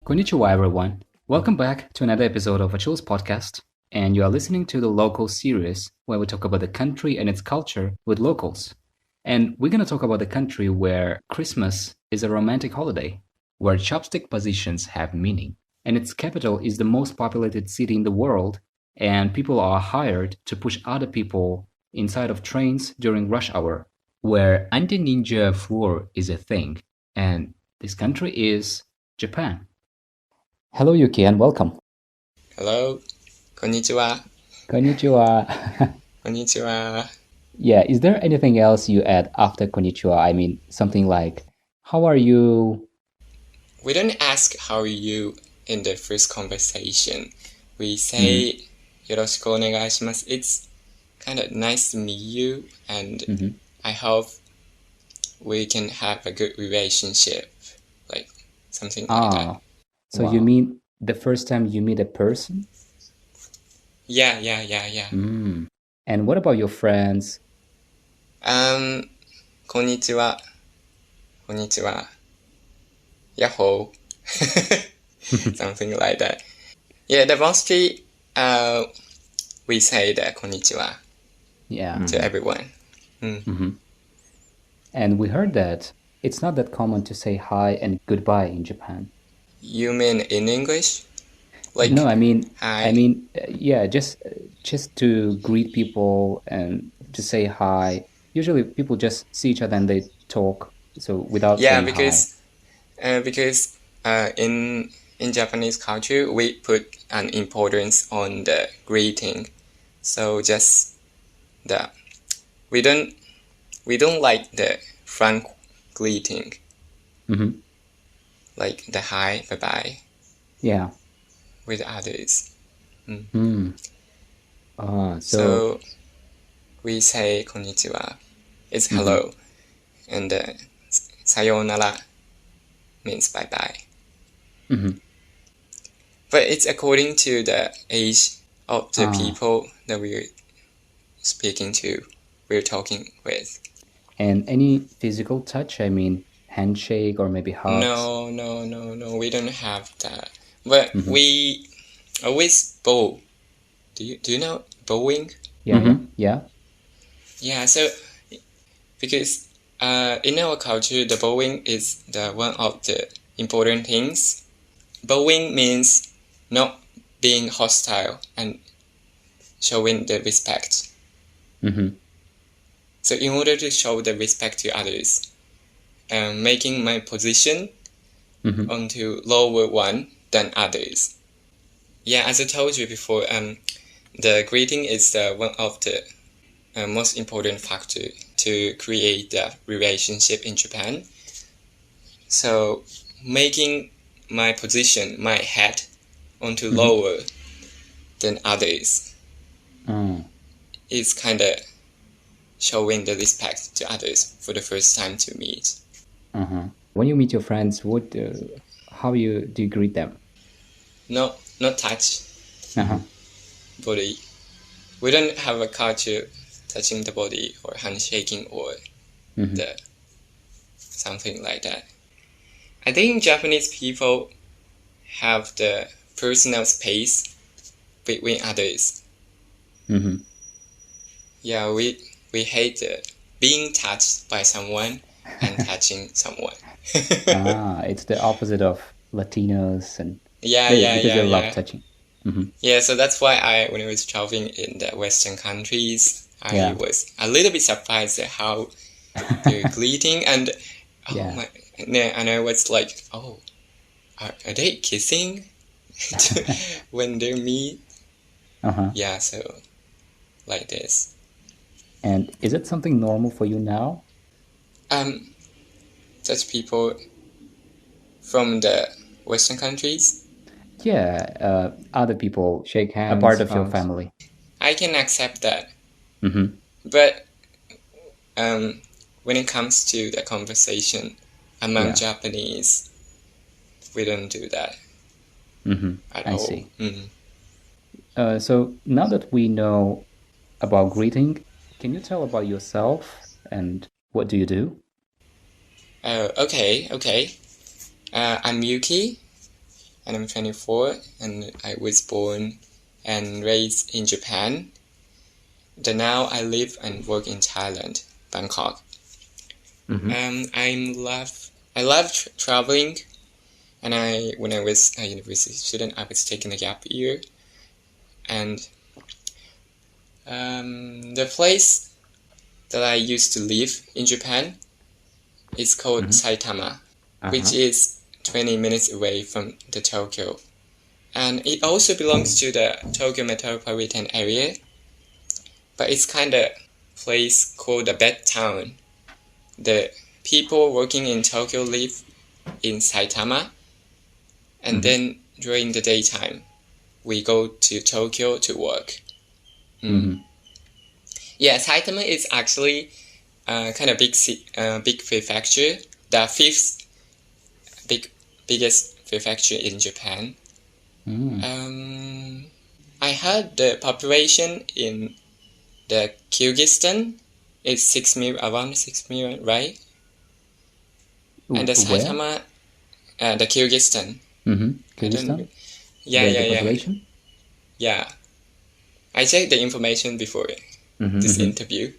Konnichiwa, everyone. Welcome back to another episode of Achilles Podcast. And you are listening to the Local series where we talk about the country and its culture with locals. And we're going to talk about the country where Christmas is a romantic holiday, where chopstick positions have meaning, and its capital is the most populated city in the world, and people are hired to push other people inside of trains during rush hour, where anti-ninja floor is a thing. And this country is Japan. Hello, Yuki, and welcome. Hello, こんにちは. Konnichiwa. こんにちは. Yeah, is there anything else you add after konnichiwa? I mean, something like, how are you? We don't ask how are you in the first conversation. We say よろしくお願いします. It's kind of nice to meet you, and I hope we can have a good relationship, like something like that. So you mean the first time you meet a person? Yeah. And what about your friends? こんにちは. こんにちは. Yahoo. Something like that. Yeah, the mostly we say that こんにちは to everyone. And we heard that it's not that common to say hi and goodbye in Japan. You mean in English? Like No, I mean, hi. yeah, just to greet people and to say hi. Usually, people just see each other and they talk, so without saying hi. Because in Japanese culture we put an importance on the greeting, so just the we don't like the frank greeting, like the hi, bye bye. Yeah. With others. So we say こんにちは. It's hello. And さようなら means bye bye. But it's according to the age of the people that we're speaking to, we're talking with. And any physical touch? I mean, handshake or maybe hugs? No, we don't have that. But we always bow. Do you know bowing? Yeah. Yeah, so because in our culture, the bowing is the one of the important things. Bowing means not being hostile and showing the respect. So in order to show the respect to others, making my position onto lower one than others. Yeah, as I told you before, the greeting is one of the most important factor to create the relationship in Japan. So making my position, my head, onto lower than others is kind of showing the respect to others for the first time to meet. When you meet your friends, how do you greet them? Not touch body. We don't have a culture touching the body or handshaking or the something like that. I think Japanese people have the personal space between others. Yeah, we hate being touched by someone and touching someone. It's the opposite of Latinos and because they love touching. Yeah, so that's why when I was traveling in the Western countries, I was a little bit surprised at how they're greeting and and I was like, oh, are they kissing when they meet? Yeah, so like this. And is it something normal for you now? Such people from the Western countries? Yeah, other people Shake hands. a part of your hugs. family. I can accept that. But when it comes to the conversation among Japanese, we don't do that at all. I see. So now that we know about greeting, can you tell about yourself and what do you do? Okay. I'm Yuki. and I'm 24, and I was born and raised in Japan. Then now I live and work in Thailand, Bangkok. I love traveling, and when I was a university student, I was taking a gap year, and the place that I used to live in Japan is called Saitama, which is 20 minutes away from the Tokyo. And it also belongs to the Tokyo metropolitan area, but it's kind of place called the bed town. The people working in Tokyo live in Saitama, and then during the daytime, we go to Tokyo to work. Yeah, Saitama is actually kind of big prefecture, the fifth biggest prefecture in Japan. I heard the population in the Kyrgyzstan is around 6 million, right? And the Saitama, the Kyrgyzstan. Kyrgyzstan? Yeah. Population? Yeah. I checked the information before this interview.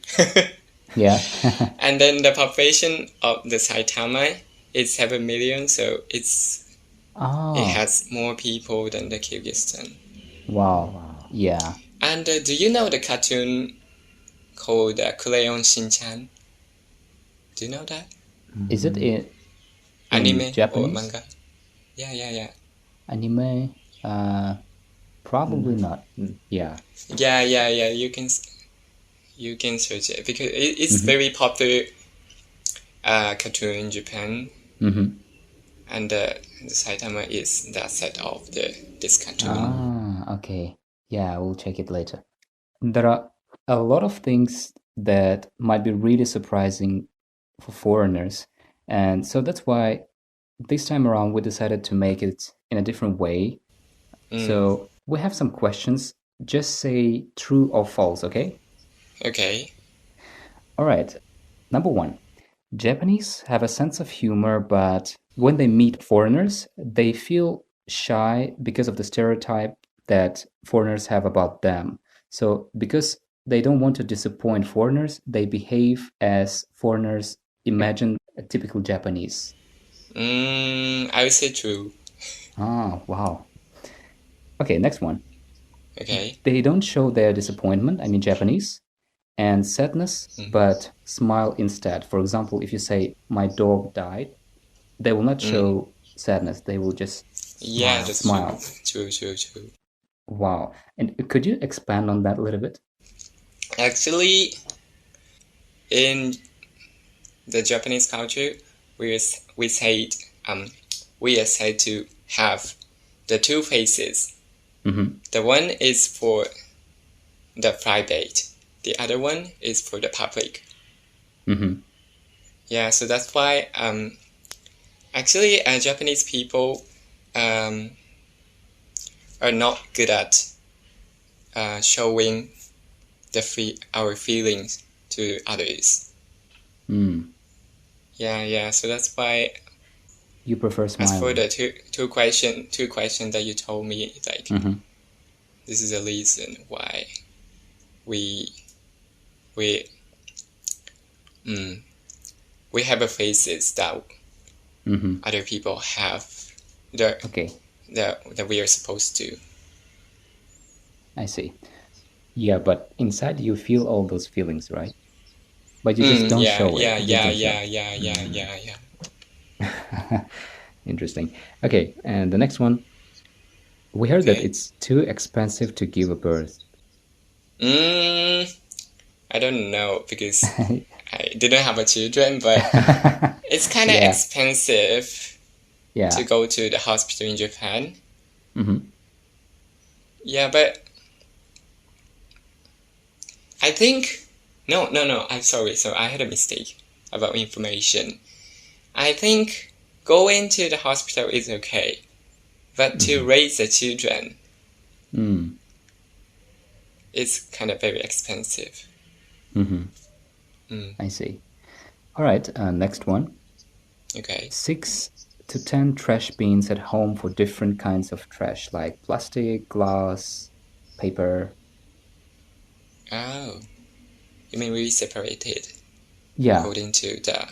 Yeah. And then the population of the Saitama is 7 million, so it has more people than the Kyrgyzstan. Wow. Yeah. And do you know the cartoon called Crayon Shin-chan? Do you know that? Is it in anime Japanese? or manga? Yeah. Anime? Probably not. Yeah. Yeah. You can search it because it's very popular cartoon in Japan. And the Saitama is the set of this cartoon. Okay. Yeah, we'll check it later. There are a lot of things that might be really surprising for foreigners. And so that's why this time around we decided to make it in a different way. So we have some questions. Just say true or false, okay? Okay. All right. Number 1. Japanese have a sense of humor, but when they meet foreigners, they feel shy because of the stereotype that foreigners have about them. So, because they don't want to disappoint foreigners, they behave as foreigners imagine a typical Japanese. I would say true. Wow. Okay, next one. Okay. They don't show their disappointment, I mean Japanese, and sadness, but smile instead. For example, if you say, my dog died, they will not show sadness. They will just smile. True. Wow. And could you expand on that a little bit? Actually, in the Japanese culture, we are said to have the two faces. The one is for the private. The other one is for the public. Yeah, so that's why actually Japanese people are not good at showing our feelings to others. Yeah. So that's why you prefer smiling. As for the two questions that you told me, like this is a reason why we have a faces that other people have that we are supposed to. I see. Yeah, but inside you feel all those feelings, right? But you just don't show it. Yeah. Interesting. Okay, and the next one. We heard that it's too expensive to give a birth. I don't know because I didn't have a children, but it's kind of expensive to go to the hospital in Japan. Yeah, but I think no. I'm sorry. So I had a mistake about information. I think going to the hospital is okay, but to raise the children is kind of very expensive. I see. All right, next one. Okay. 6 to 10 trash bins at home for different kinds of trash, like plastic, glass, paper. Oh, you mean we separated Yeah. according to the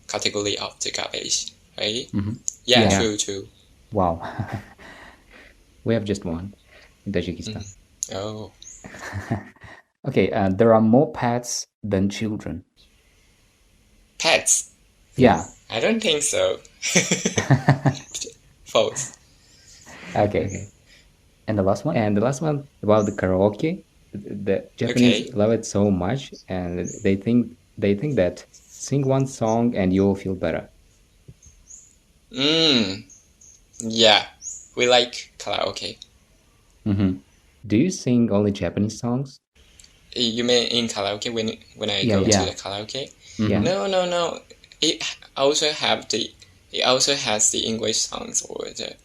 category of the garbage, right? Mm-hmm. Yeah, Yeah. true. Wow. We have just one in Tajikistan. Oh, Okay, there are more pets than children. pets? Yeah. I don't think so. False. Okay. And the last one about the karaoke. The Japanese Okay. love it so much, and they think that sing one song and you'll feel better. Yeah, we like karaoke. Mm-hmm. Do you sing only Japanese songs? You mean in karaoke when I Yeah, go yeah. to the karaoke? Yeah. No. It also has the English songs or the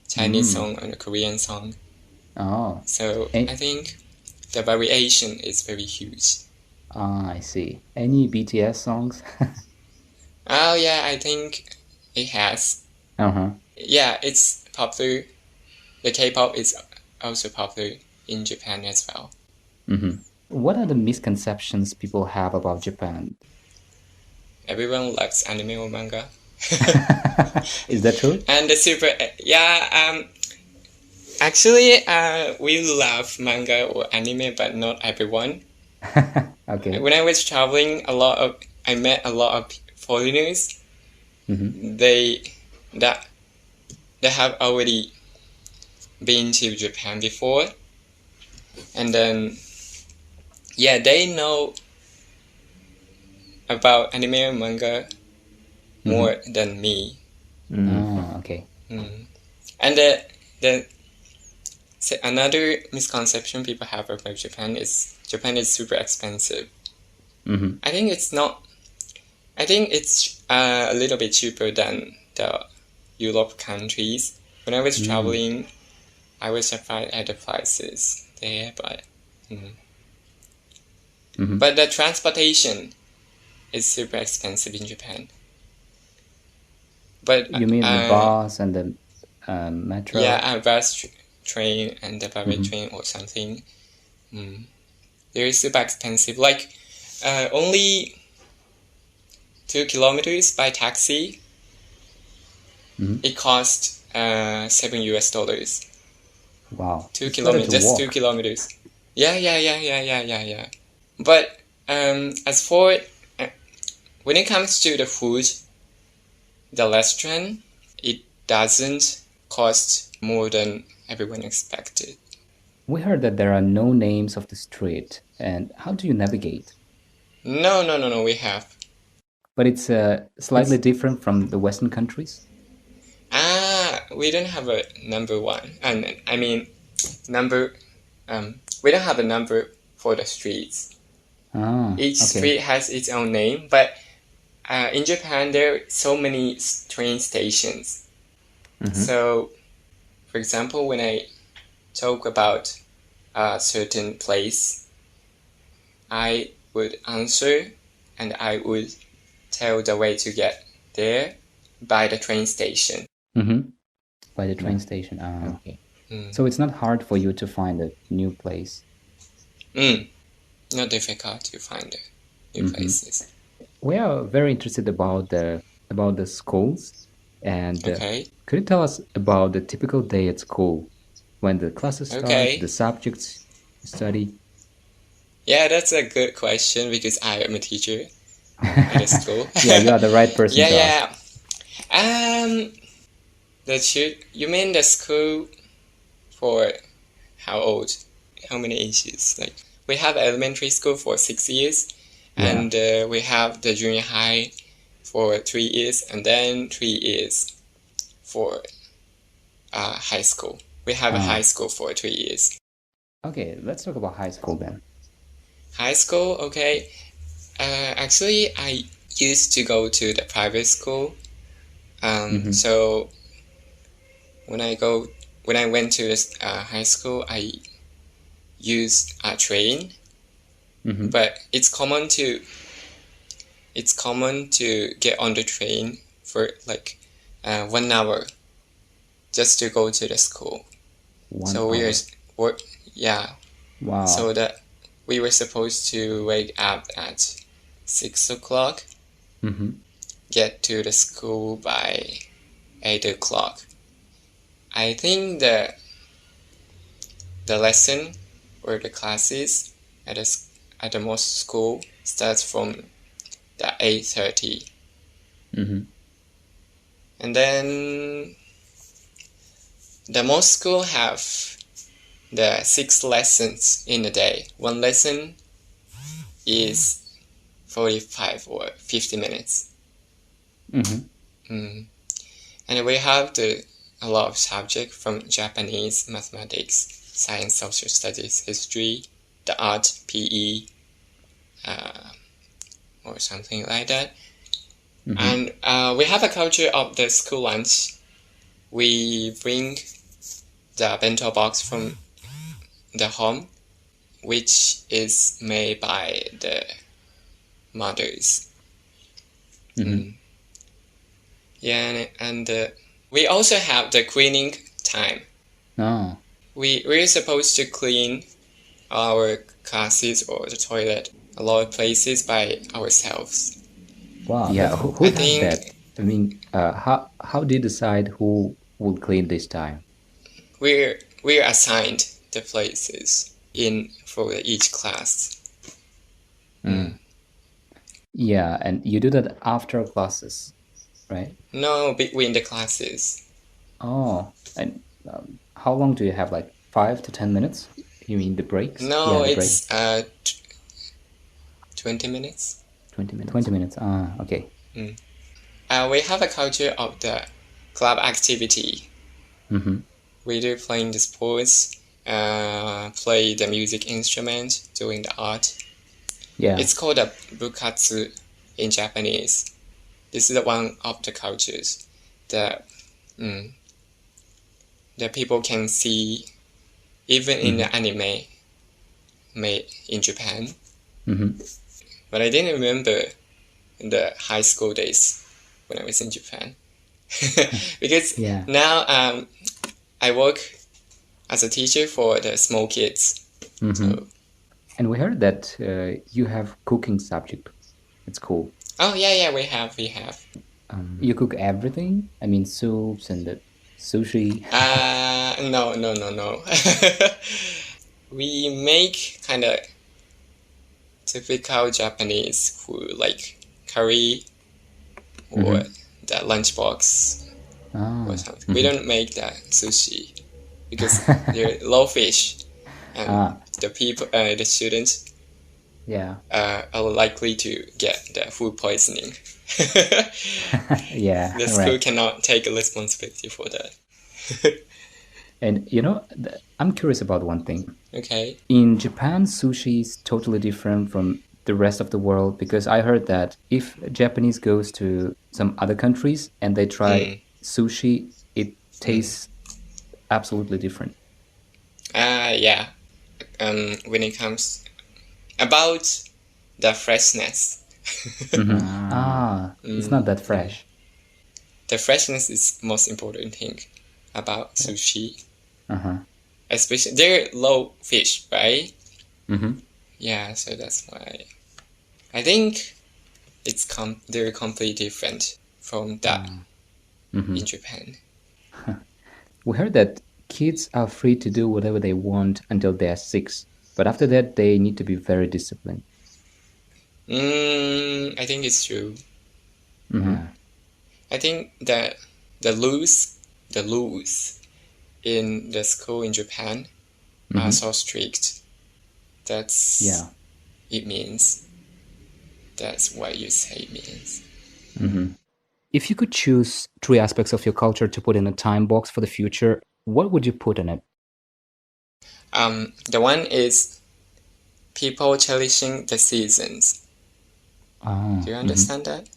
Chinese song or the Korean song. Oh. So I think the variation is very huge. I see. Any BTS songs? Oh yeah, I think it has. Uh-huh. Yeah, it's popular. The K-pop is also popular in Japan as well. Mm-hmm. What are the misconceptions people have about Japan? Everyone likes anime or manga. Is that true? And the super, yeah, actually, we love manga or anime, but not everyone. Okay. When I was traveling, I met a lot of foreigners. Mm-hmm. They have already been to Japan before, and then yeah, they know about anime and manga more than me. Oh, okay. And another misconception people have about Japan is super expensive. Mm-hmm. I think it's not. I think it's a little bit cheaper than the Europe countries. When I was traveling, I was surprised at the prices there, but but the transportation is super expensive in Japan. But You mean the bus and the metro? yeah, a bus, train, and the private train or something. They're super expensive. Like only 2 kilometers by taxi. It cost $7. Wow. 2 It's better kilometers, to just walk. 2 kilometers. Yeah. But as for when it comes to the food, the restaurant, it doesn't cost more than everyone expected. We heard that there are no names of the street. And how do you navigate? No, we have. But it's slightly different from the Western countries? We don't have a number one. And I mean, number. We don't have a number for the streets. Each street has its own name, but in Japan there are so many train stations. So, for example, when I talk about a certain place, I would answer and I would tell the way to get there by the train station. By the train station. Okay. So it's not hard for you to find a new place? Not difficult to find new places. We are very interested about the schools. And could you tell us about the typical day at school? When the classes start, the subjects you study? Yeah, that's a good question because I am a teacher at a school. Yeah, you are the right person to ask. You mean the school for how old? How many ages? Like we have elementary school for 6 years, and we have the junior high for 3 years, and then 3 years for high school. We have a high school for 3 years. Okay, let's talk about high school then. High school, okay. Actually, I used to go to the private school. So when I went to this high school, I used a train. But it's common to get on the train for like 1 hour just to go to the school. 1 hour. Yeah. Wow. So that we were supposed to wake up at 6 o'clock, get to the school by 8 o'clock. I think the lesson or the classes at the most school starts from the 8:30. And then the most school have the 6 lessons in a day. One lesson is 45 or 50 minutes. And we have a lot of subjects from Japanese, mathematics, science, social studies, history, the art, PE, or something like that. And we have a culture of the school lunch. We bring the bento box from the home, which is made by the mothers. Yeah, and we also have the cleaning time. Oh. We're supposed to clean our classes or the toilet, a lot of places by ourselves. Wow. Yeah. Who does that? I mean, how do you decide who will clean this time? We're assigned the places for each class. Yeah, and you do that after classes, right? No, between the classes. Oh, and how long do you have? Like 5 to 10 minutes? You mean the breaks? No, it's 20 minutes. 20 minutes. 20 minutes. Ah, okay. We have a culture of the club activity. We do playing the sports, play the music instrument, doing the art. Yeah. It's called a bukatsu in Japanese. This is one of the cultures that people can see even in the anime made in Japan. But I didn't remember the high school days when I was in Japan. Because now I work as a teacher for the small kids. So. And we heard that you have cooking subject. It's cool. Oh, yeah, we have. You cook everything? I mean, soups and the sushi? No. We make kind of typical Japanese food, like curry or the lunchbox or something. We don't make that sushi because they're low fish, and the students are likely to get the food poisoning. Yeah, the school cannot take responsibility for that. And I'm curious about one thing. Okay. In Japan, sushi is totally different from the rest of the world, because I heard that if Japanese goes to some other countries and they try sushi, it tastes absolutely different. Yeah. When it comes about the freshness. It's not that fresh. The freshness is most important thing about sushi. Especially they're low fish, right? Yeah, so that's why I think they're completely different from that in Japan. We heard that kids are free to do whatever they want until they are 6, but after that they need to be very disciplined. I think it's true. I think that the rules in the school in Japan are so strict. That's it means. That's what you say it means. If you could choose 3 aspects of your culture to put in a time box for the future, what would you put in it? The one is people cherishing the seasons. Do you understand that?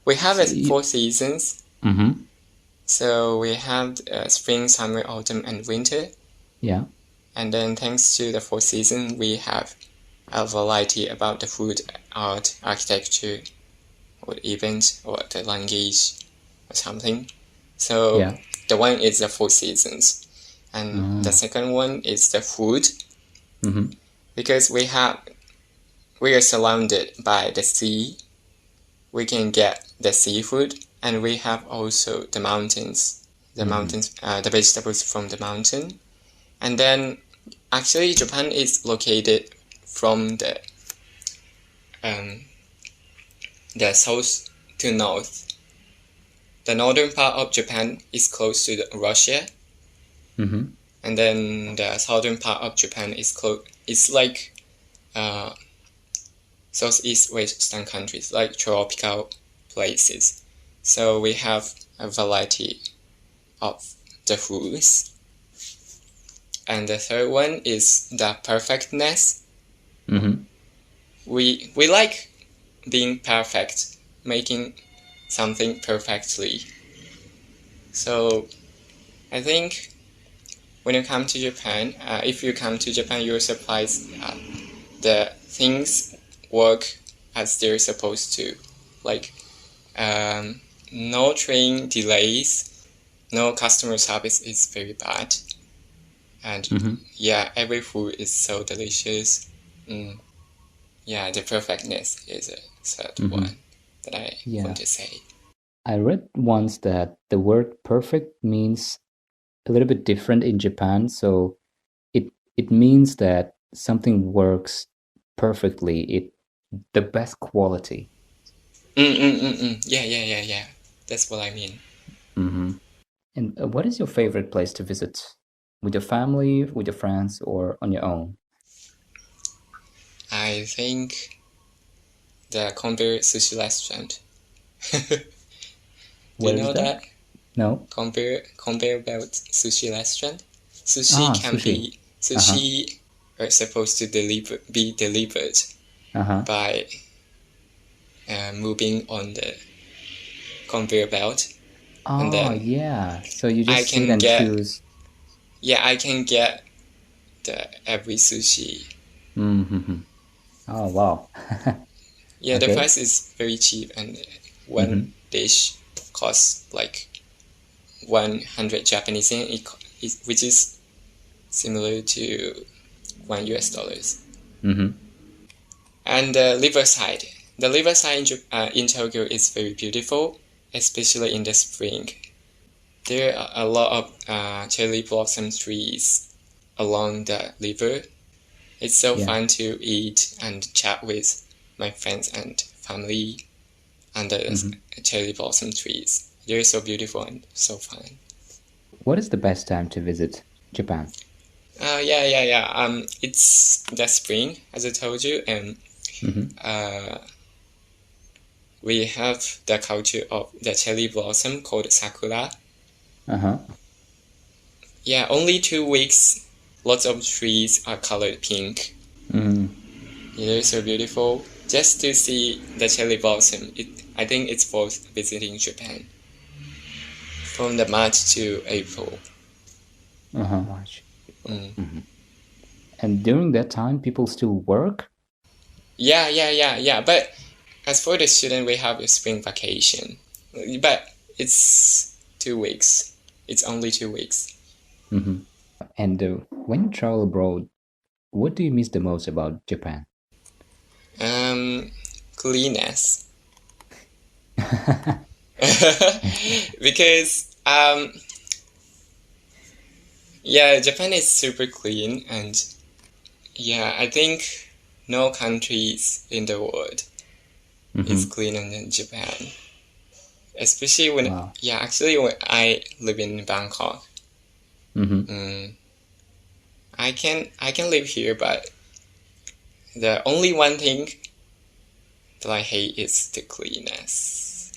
We have 4 seasons. So we have spring, summer, autumn, and winter. Yeah. And then thanks to the 4 seasons, we have a variety about the food, art, architecture, or events, or the language, or something. So Yeah. the one is the four seasons, and the second one is the food, because we are surrounded by the sea. We can get the seafood, and we have also the mountains, the vegetables from the mountain. And then actually Japan is located from the south to north. The northern part of Japan is close to Russia, and then the southern part of Japan is like southeast western countries, like tropical places. So we have a variety of the foods. And the third one is the perfectness. We like being perfect, making something perfectly. So I think when you come to Japan, if you come to Japan, you're surprised the things work as they're supposed to. Like no train delays, no customer service is very bad. And yeah, every food is so delicious. Yeah, the perfectness is a third one that I want to say. I read once that the word perfect means a little bit different in Japan. So it means that something works perfectly, the best quality. Yeah. That's what I mean. And what is your favorite place to visit? With your family, with your friends, or on your own? I think the Konbir sushi restaurant. Do Where you is know that? that? No? Konbir belt sushi restaurant. Sushi can Sushi. be sushi are supposed to be delivered by moving on the conveyor belt. And then yeah. So you I just sit can and get choose. I can get every sushi. Oh, wow. Yeah, the Okay. price is very cheap, and one dish costs like 100 Japanese yen, which is similar to $1. And the riverside. The riverside in Tokyo is very beautiful, especially in the spring. There are a lot of cherry blossom trees along the river. It's so fun to eat and chat with my friends and family under cherry blossom trees. They're so beautiful and so fun. What is the best time to visit Japan? Yeah. It's the spring, as I told you, and we have the culture of the cherry blossom called sakura. Yeah, only 2 weeks. Lots of trees are colored pink. They're so beautiful. Just to see the cherry blossom, I think it's worth visiting Japan. From the March to April. March. And during that time, people still work? Yeah. But as for the student, we have a spring vacation. But it's 2 weeks. It's only 2 weeks. And when you travel abroad, what do you miss the most about Japan? Cleanness. Because yeah, Japan is super clean, and yeah, I think no countries in the world is cleaner than Japan. Especially when actually when I live in Bangkok. I can live here, but the only one thing that I hate is the cleanness.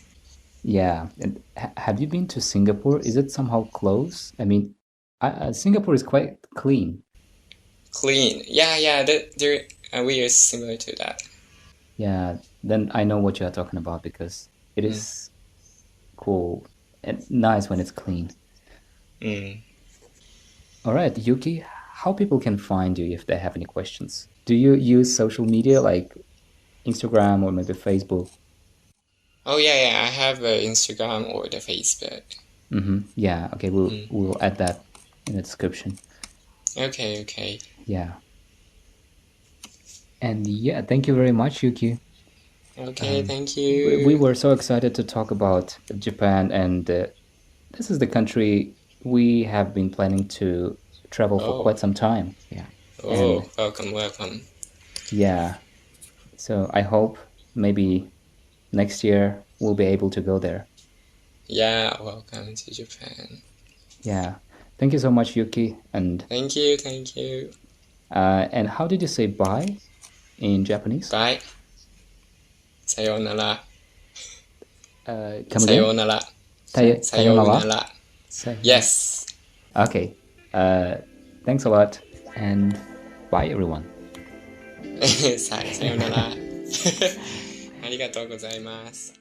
Yeah. And have you been to Singapore? Is it somehow close? I mean, Singapore is quite clean. Clean. Yeah. We are similar to that. Yeah. Then I know what you are talking about because it is cool and nice when it's clean. All right, Yuki, how people can find you if they have any questions? Do you use social media like Instagram or maybe Facebook? Oh yeah. I have Instagram or the Facebook. Yeah, okay, we'll add that in the description. Okay. Yeah. And yeah, thank you very much, Yuki. Okay, thank We you. were so excited to talk about Japan, and this is the country we have been planning to travel for Oh, quite some time. Yeah. And welcome. yeah, so I hope maybe next year we'll be able to go there. Yeah, welcome to Japan. Yeah. Thank you so much, Yuki. Thank you. And how did you say bye in Japanese? Bye. Sayonara. Come again? Sayonara. Sayonara. Sayonara. Sayonara. Yes. Okay. Thanks a lot, and bye, everyone. さよなら。ありがとうございます。